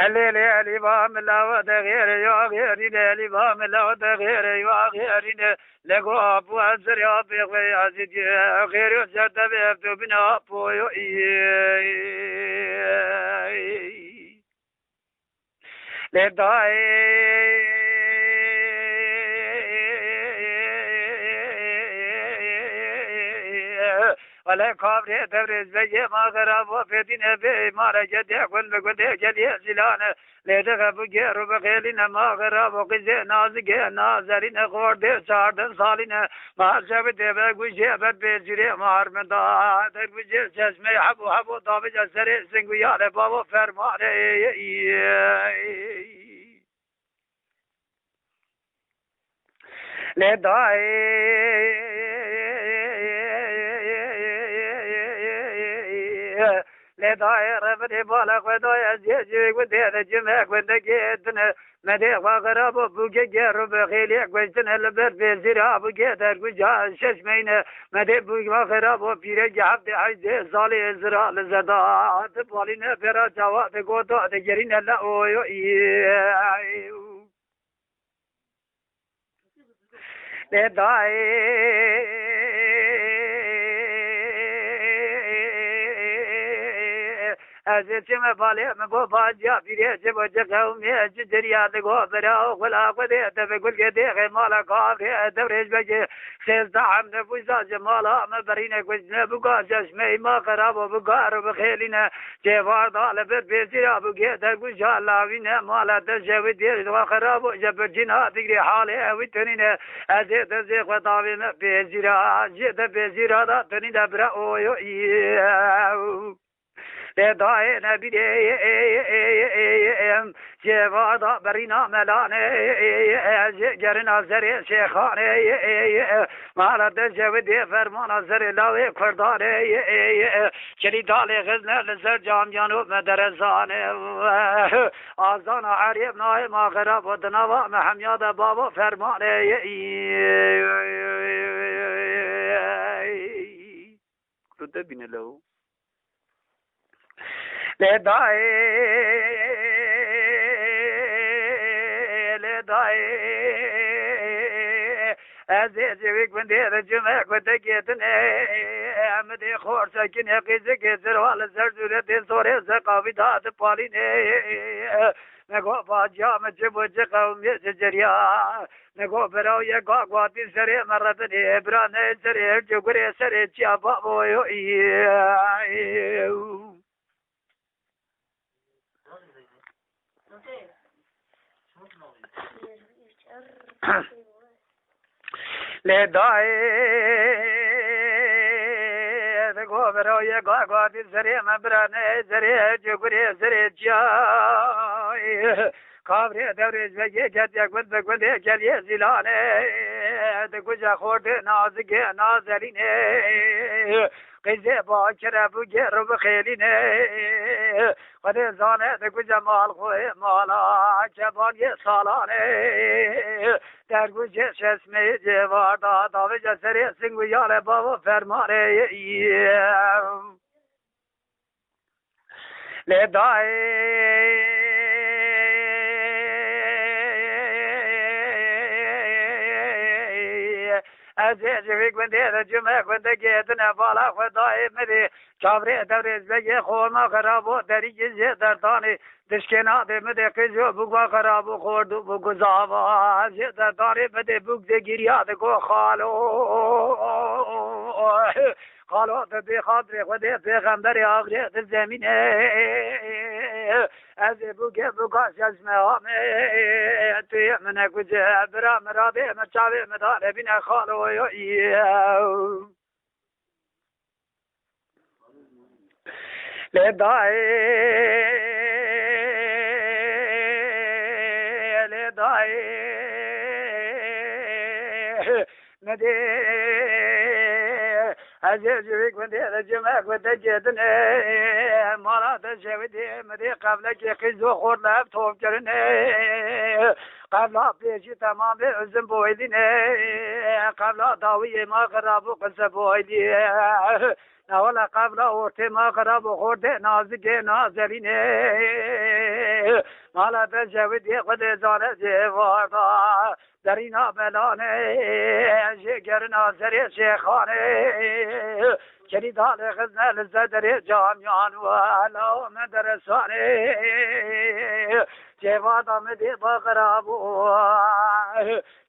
الليل بام الله غير يا غيرين اللي بام الله غير يا غيرين لقوا أبو أزر يا بيغ يا زيد غير زرت بيبدو بنا أبو لداي ولا كابر تبرز بيجي ما غراب وفيدين بي ما رجد يقول بقول جدي زلان لدغ بغير بغيلنا ما غراب وقزي نازق نازرين غورد ساردن صالين ما شبت بغوجي بد بيجري مار من دا بغوجي جسمي حبو طابج سري سنگويا لبابو فرمان لداي لداير بدي بالك وداي زيجي ودي الجماك ودقيتنا مدي وغراب بوجي جرب خيلي وجدنا لبر في زراب وجدر وجا ششمين مدي بوجي وغراب وبيرج عبد عز صالي زرا لزدا تبالينا فرا جواد قوتو تجرينا لا اويو لداي أزتم بالي مبو باجا بيري جب جقوم يجريا دغو برا ولا قد تبقول قدي مالا قاف دبرج بجي سيل عم نفوزا جمالا مبرين كوزنا بقا جسمي ما خراب وبقار بخيلنا جوار ضال بيزيرا بقي دغوجا لاوينا مالا تجوي دير وخراب جبرجنا تجري حاله وتنين ازت زيق وطاوي بيزيرا جد بيزيرا دا تنين برا اويو لداي نبي جواد برينا ملانه جرنا زري شيخانه مالا دجودي فرمان زري لاوي كردانه شري دالي غزنا لزر جاميانو مدرسانه آزان عريب ناي ما غرب ودنوا محمياد بابا فرمانه كنت بين له لداي أزيز ويكون دير الجمع كتكيتني أمدي خور ساكن يقيزك سروال سرزولة صوري سقافي دات باليني نگو باجا مجبو جقوم يسجريا نگو براو يقا قواتي سري مرتني براني سري جغري سري جابا بويو لداي دغو براي غاغا دي زري مبرانه زري جغري زري جاي كابري دوري زجي جد يقول بقول جلي زلانه دغجا خورد نازك نازرين قزي باكر ابو جرب خيلينه قد زانه دغجا مال خوي مالا جبان يسالانه در گوشه چشمه جوار دادا و جسری سنگویال بابا فرمانه لدائی أزيج في قندي الجمع قند جيتنا بالا خداي مدي كابري دوري زي خور ما خرابو دري زي درداني دشكنا دي مدي قزو بقوا خرابو خوردو بقو زاوا زي درداني مدي بق زي گريا دقو خالو تبي خاطري خدي پیغمبر آخری زمینه از بقا جزمه توی من کجا برا مرابه مچاوه مداره بین خالو لدائی ندی أزيز ويكون دي الجمع وتجدني مرا تجودي مدي قبلك خزو خور لاب توب جرني قبل بيجي تمام الزم بويدني قبل داوي ما قرابو قص بويدي اولا قبل اوت ما قرب خورد نازک نازرینه مالا به جودی خود زانه جواردا در اینا بلانه جگر ناظر شیخانه کلیدان خزنه لزدر جامیان و علا مدرسانه جواد آمده با قرابو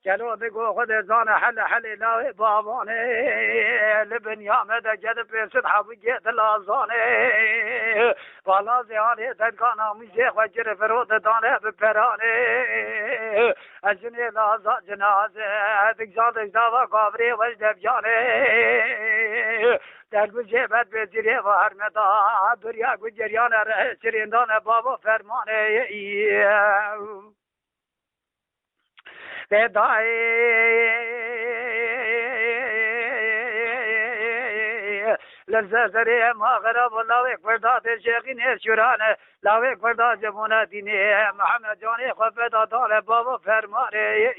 کلو بگو خود زان حل لاوی بابانه لبنی آمده جد پیسد حبی گید لازانه بالا زیانه تدگان آمیزه خجر فرود دانه بپرانه اجنی لازا جنازه دکزاد اجداوا قابری وجد بیانه در گوشه بد بزیره و هرمدا دریا گجریان چریندان بابا فرمانه بدای لرزه مغرب لاوک فرداد شیخین شوران لاوک فرداد جمونه دینه محمد جانی خفت دال بابا فرمانه